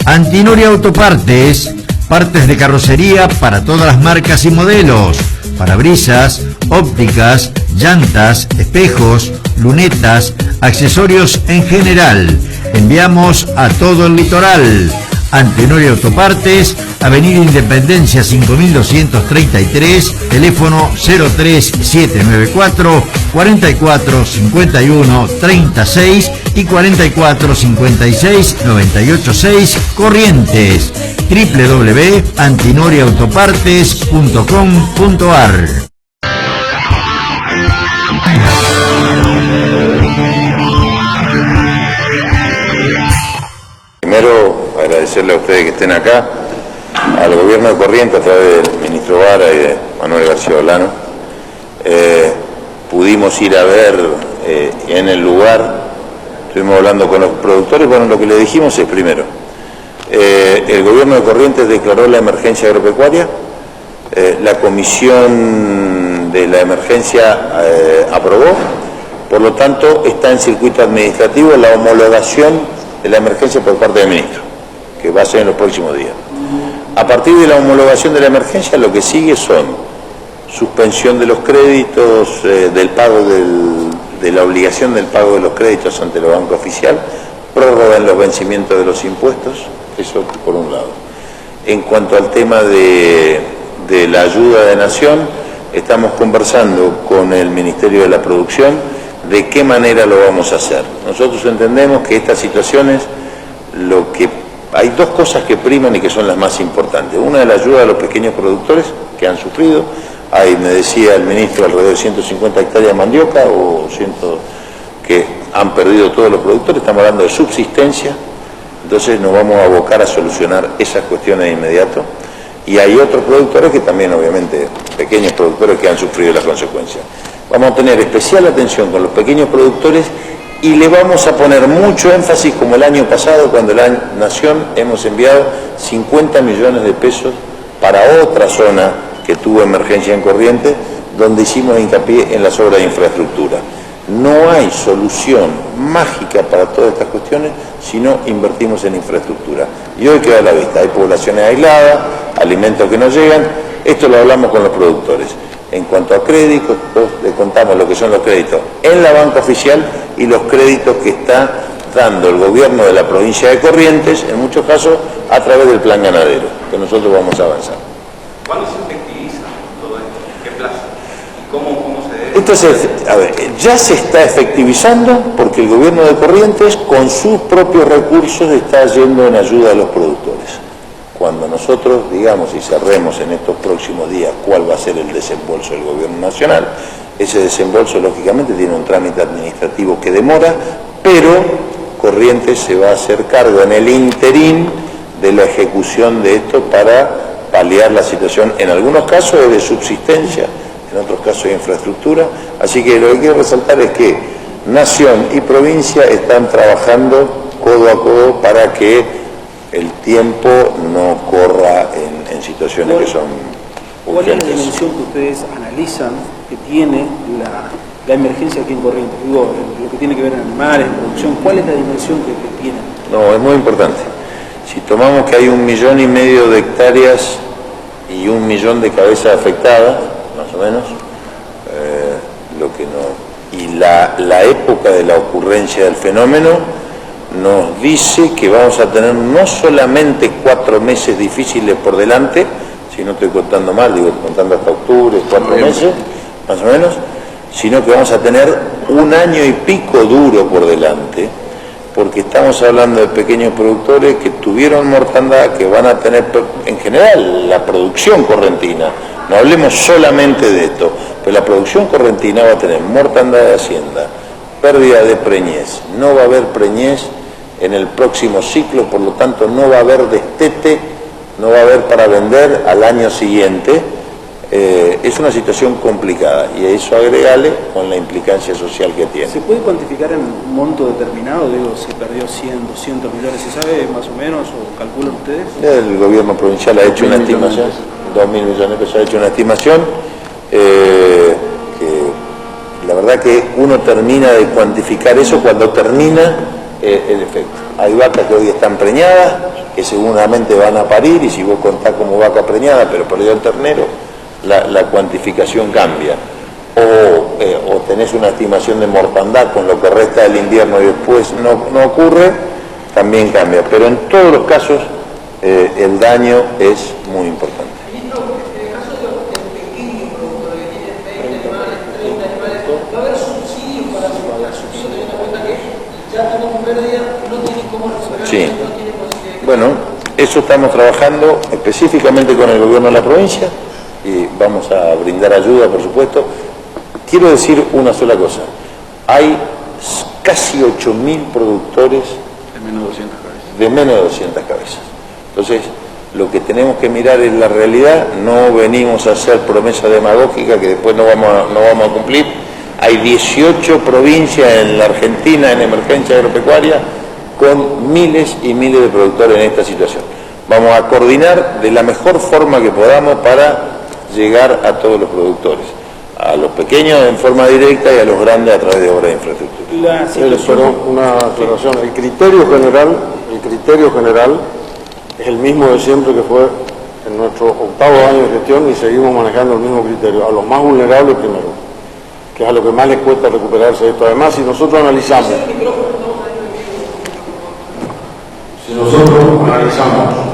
Antinori Autopartes, partes de carrocería para todas las marcas y modelos, parabrisas, ópticas, llantas, espejos, lunetas, accesorios en general. Enviamos a todo el litoral. Antinori Autopartes, Avenida Independencia 5233, teléfono 03794 44 51 36 y 44 56 986 Corrientes. www.antinoriautopartes.com.ar. Primero, agradecerle a ustedes que estén acá, al gobierno de Corrientes a través del ministro Vara y de Manuel García Olano. Pudimos ir a ver en el lugar, estuvimos hablando con los productores. Bueno, lo que le dijimos es, primero, el gobierno de Corrientes declaró la emergencia agropecuaria, la comisión de la emergencia aprobó, por lo tanto está en circuito administrativo la homologación de la emergencia por parte del ministro, que va a ser en los próximos días. A partir de la homologación de la emergencia, lo que sigue son suspensión de los créditos, del pago de la obligación del pago de los créditos ante el banco oficial, prórroga en los vencimientos de los impuestos, eso por un lado. En cuanto al tema de la ayuda de Nación, estamos conversando con el Ministerio de la Producción de qué manera lo vamos a hacer. Nosotros entendemos que estas situaciones, hay dos cosas que priman y que son las más importantes. Una es la ayuda a los pequeños productores que han sufrido. Hay, me decía el ministro, alrededor de 150 hectáreas de mandioca o 100 que han perdido todos los productores. Estamos hablando de subsistencia, entonces nos vamos a abocar a solucionar esas cuestiones de inmediato. Y hay otros productores que también, obviamente, pequeños productores que han sufrido las consecuencias. Vamos a tener especial atención con los pequeños productores y le vamos a poner mucho énfasis, como el año pasado, cuando la Nación hemos enviado 50 millones de pesos para otra zona que tuvo emergencia en Corrientes, donde hicimos hincapié en las obras de infraestructura. No hay solución mágica para todas estas cuestiones si no invertimos en infraestructura. Y hoy queda a la vista, hay poblaciones aisladas, alimentos que no llegan, esto lo hablamos con los productores. En cuanto a créditos, le contamos lo que son los créditos en la banca oficial y los créditos que está dando el gobierno de la provincia de Corrientes, en muchos casos a través del plan ganadero, que nosotros vamos a avanzar. ¿Cuándo se efectiviza todo esto? ¿En qué plazo? ¿Y cómo se debe? Entonces, ya se está efectivizando porque el gobierno de Corrientes con sus propios recursos está yendo en ayuda a los productores. Cuando nosotros digamos y cerremos en estos próximos días cuál va a ser el desembolso del gobierno nacional, ese desembolso lógicamente tiene un trámite administrativo que demora, pero Corrientes se va a hacer cargo en el interín de la ejecución de esto para paliar la situación, en algunos casos es de subsistencia, en otros casos de infraestructura. Así que lo que quiero resaltar es que Nación y provincia están trabajando codo a codo para que el tiempo no corra en situaciones que son urgentes. ¿Cuál es la dimensión que ustedes analizan que tiene la emergencia aquí en Corrientes? Digo, lo que tiene que ver en animales, en producción, ¿cuál es la dimensión que tiene? No, es muy importante. Si tomamos que hay 1,5 millones de hectáreas y 1 millón de cabezas afectadas, más o menos, y la época de la ocurrencia del fenómeno nos dice que vamos a tener no solamente 4 meses difíciles por delante, si no estoy contando mal, digo, contando hasta octubre, 4 meses, más o menos, sino que vamos a tener 1 año y pico duro por delante, porque estamos hablando de pequeños productores que tuvieron mortandad, que van a tener, en general, la producción correntina, no hablemos solamente de esto, pero la producción correntina va a tener mortandad de hacienda, pérdida de preñez, no va a haber preñez en el próximo ciclo, por lo tanto no va a haber destete, no va a haber para vender al año siguiente. Es una situación complicada y a eso agregale con la implicancia social que tiene. ¿Se puede cuantificar en un monto determinado? Digo, si perdió 100, 200 millones, ¿se sabe más o menos o calculan ustedes? El gobierno provincial ha hecho una estimación, 2.000 millones de pesos ha hecho una estimación, que la verdad que uno termina de cuantificar eso cuando termina el efecto. Hay vacas que hoy están preñadas, que seguramente van a parir, y si vos contás como vaca preñada, pero perdió el ternero, la cuantificación cambia. O tenés una estimación de mortandad con lo que resta del invierno y después no ocurre, también cambia. Pero en todos los casos el daño es muy importante. Ministro, en el caso del pequeño productor que tiene 20 animales, 30 animales, ¿va a haber subsidios para su subsidio, teniendo en cuenta que ya tenemos pérdida, no tiene cómo resolver? Sí. No tiene posibilidad de... Bueno, eso estamos trabajando específicamente con el gobierno de la provincia y vamos a brindar ayuda, por supuesto. Quiero decir una sola cosa. Hay casi 8.000 productores de menos de 200 cabezas. Entonces, lo que tenemos que mirar es la realidad. No venimos a hacer promesas demagógicas que después no vamos a cumplir. Hay 18 provincias en la Argentina en emergencia agropecuaria con miles y miles de productores en esta situación. Vamos a coordinar de la mejor forma que podamos para llegar a todos los productores, a los pequeños en forma directa y a los grandes a través de obras de infraestructura. Solo una aclaración. El criterio general es el mismo de siempre, que fue en nuestro 8º año de gestión, y seguimos manejando el mismo criterio. A los más vulnerables primero, que es a lo que más les cuesta recuperarse de esto. Además, si nosotros analizamos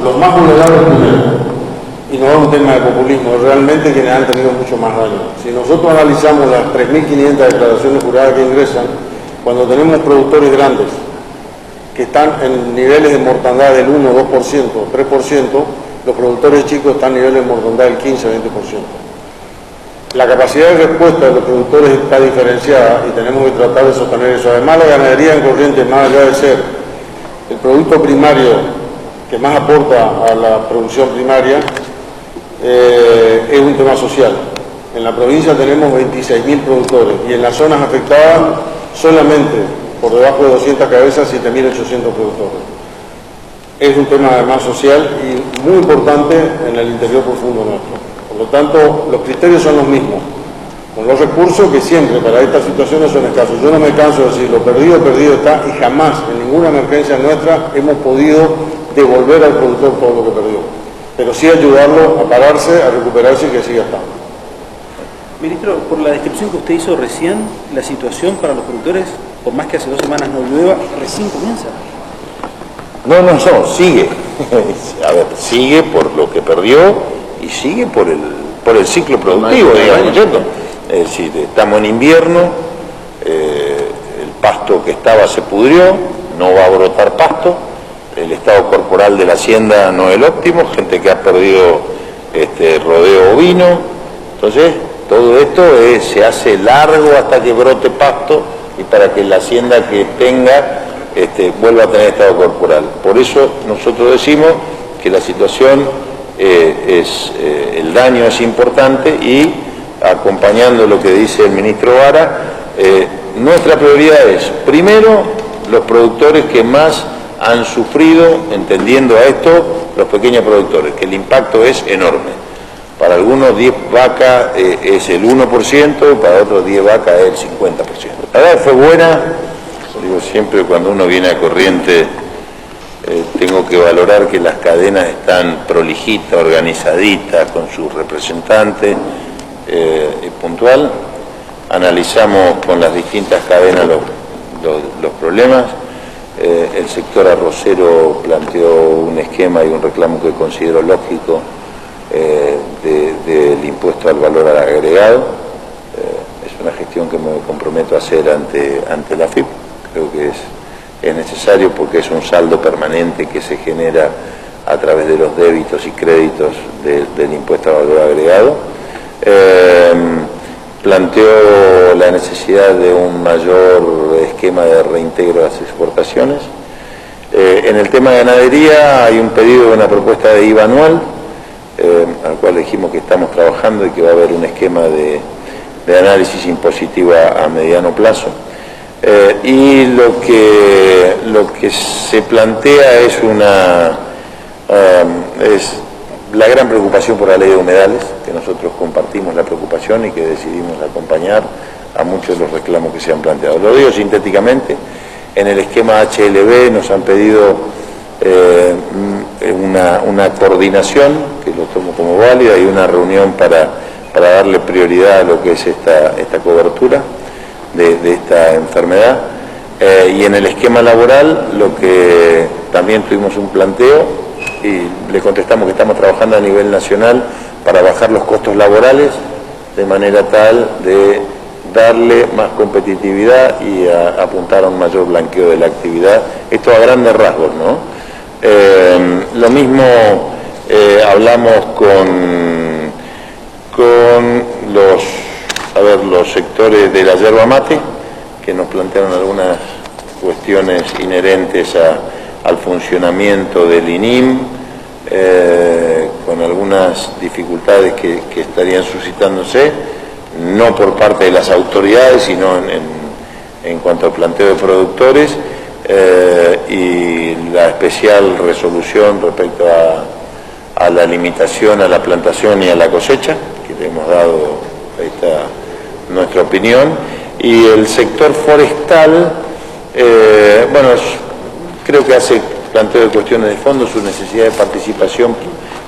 los más vulnerables primero, y no es un tema de populismo, realmente quienes han tenido mucho más daño. Si nosotros analizamos las 3.500 declaraciones juradas que ingresan, cuando tenemos productores grandes que están en niveles de mortandad del 1, 2%, 3%, los productores chicos están en niveles de mortandad del 15, 20%. La capacidad de respuesta de los productores está diferenciada y tenemos que tratar de sostener eso. Además, la ganadería en Corrientes, más allá de ser el producto primario que más aporta a la producción primaria, es un tema social. En la provincia tenemos 26.000 productores y en las zonas afectadas solamente por debajo de 200 cabezas 7.800 productores. Es un tema además social y muy importante en el interior profundo nuestro. Por lo tanto, los criterios son los mismos, con los recursos que siempre para estas situaciones son escasos. Yo no me canso de decir, lo perdido está, y jamás en ninguna emergencia nuestra hemos podido devolver al productor todo lo que perdió, pero sí ayudarlo a pararse, a recuperarse y que siga estando. Ministro, por la descripción que usted hizo recién, la situación para los productores, por más que hace 2 semanas no llueva, recién comienza. No, sigue. A ver, sigue por lo que perdió y sigue por el ciclo productivo, digamos, ¿cierto? Es decir, estamos en invierno, el pasto que estaba se pudrió, no va a brotar pasto, el estado corporal de la hacienda no es el óptimo, gente que ha perdido rodeo ovino, entonces todo esto se hace largo hasta que brote pasto y para que la hacienda que tenga vuelva a tener estado corporal. Por eso nosotros decimos que la situación el daño es importante y acompañando lo que dice el ministro Vara, nuestra prioridad es, primero, los productores que más han sufrido, entendiendo a esto, los pequeños productores, que el impacto es enorme. Para algunos 10 vacas es el 1%, para otros 10 vacas es el 50%. La verdad fue buena, digo siempre cuando uno viene a Corrientes, tengo que valorar que las cadenas están prolijitas, organizaditas, con sus representantes, puntual. Analizamos con las distintas cadenas los problemas. El sector arrocero planteó un esquema y un reclamo que considero lógico del impuesto al valor agregado. Es una gestión que me comprometo a hacer ante la FIP. Creo que es necesario porque es un saldo permanente que se genera a través de los débitos y créditos del impuesto al valor agregado. Planteó la necesidad de un mayor esquema de reintegro de las exportaciones. En el tema de ganadería hay un pedido de una propuesta de IVA anual, al cual dijimos que estamos trabajando y que va a haber un esquema de análisis impositivo a mediano plazo. Y lo que se plantea es la gran preocupación por la ley de humedales, que nosotros compartimos la preocupación y que decidimos acompañar a muchos de los reclamos que se han planteado. Lo digo sintéticamente, en el esquema HLB nos han pedido una coordinación, que lo tomo como válida, y una reunión para darle prioridad a lo que es esta cobertura de esta enfermedad. Y en el esquema laboral, lo que también tuvimos un planteo, y le contestamos que estamos trabajando a nivel nacional para bajar los costos laborales, de manera tal de darle más competitividad y apuntar a un mayor blanqueo de la actividad. Esto a grandes rasgos, ¿no? Lo mismo hablamos con los sectores de la yerba mate, que nos plantearon algunas cuestiones inherentes al funcionamiento del INIM, con algunas dificultades que estarían suscitándose, no por parte de las autoridades, sino en cuanto al planteo de productores, y la especial resolución respecto a la limitación a la plantación y a la cosecha, que le hemos dado nuestra opinión. Y el sector forestal, bueno, creo que hace planteo de cuestiones de fondo, su necesidad de participación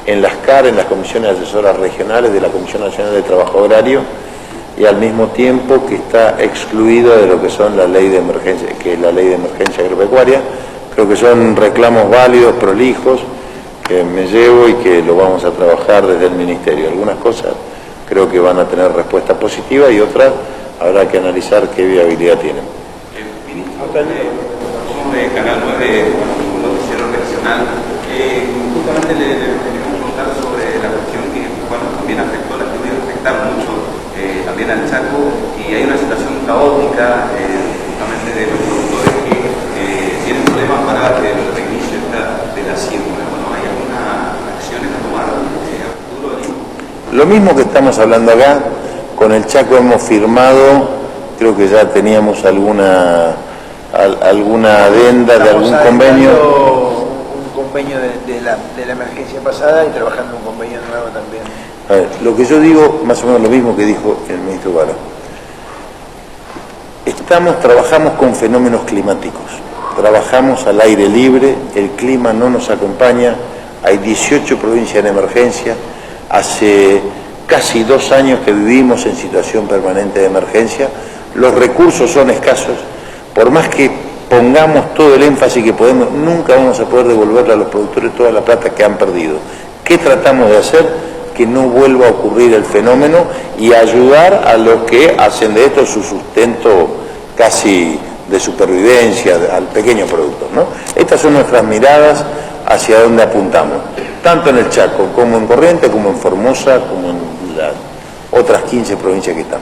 en las CAR, en las comisiones asesoras regionales de la Comisión Nacional de Trabajo Agrario, y al mismo tiempo que está excluido de lo que son la ley de emergencia, que es la ley de emergencia agropecuaria. Creo que son reclamos válidos, prolijos, que me llevo y que lo vamos a trabajar desde el Ministerio. Algunas cosas creo que van a tener respuesta positiva y otras habrá que analizar qué viabilidad tienen. Ministro, somos de Canal 9, un noticiero regional. Justamente le queremos preguntar sobre la cuestión que, bueno, también afectó la lluvia, afectar mucho también al Chaco, y hay una situación caótica justamente de los productores que tienen problemas para el reinicio de la siembra. Bueno, ¿hay algunas acciones a tomar a futuro? Lo mismo que estamos hablando acá, con el Chaco hemos firmado, creo que ya teníamos alguna adenda de algún convenio. Un convenio de la emergencia pasada y trabajando un convenio nuevo también. A ver, lo que yo digo, más o menos lo mismo que dijo el ministro Vara. Trabajamos con fenómenos climáticos, trabajamos al aire libre, el clima no nos acompaña, hay 18 provincias en emergencia, hace casi 2 años que vivimos en situación permanente de emergencia, los recursos son escasos, por más que pongamos todo el énfasis que podemos, nunca vamos a poder devolverle a los productores toda la plata que han perdido. ¿Qué tratamos de hacer? Que no vuelva a ocurrir el fenómeno y ayudar a los que hacen de esto su sustento casi de supervivencia al pequeño productor, ¿no? Estas son nuestras miradas hacia dónde apuntamos, tanto en el Chaco como en Corrientes, como en Formosa, como en las otras 15 provincias que están.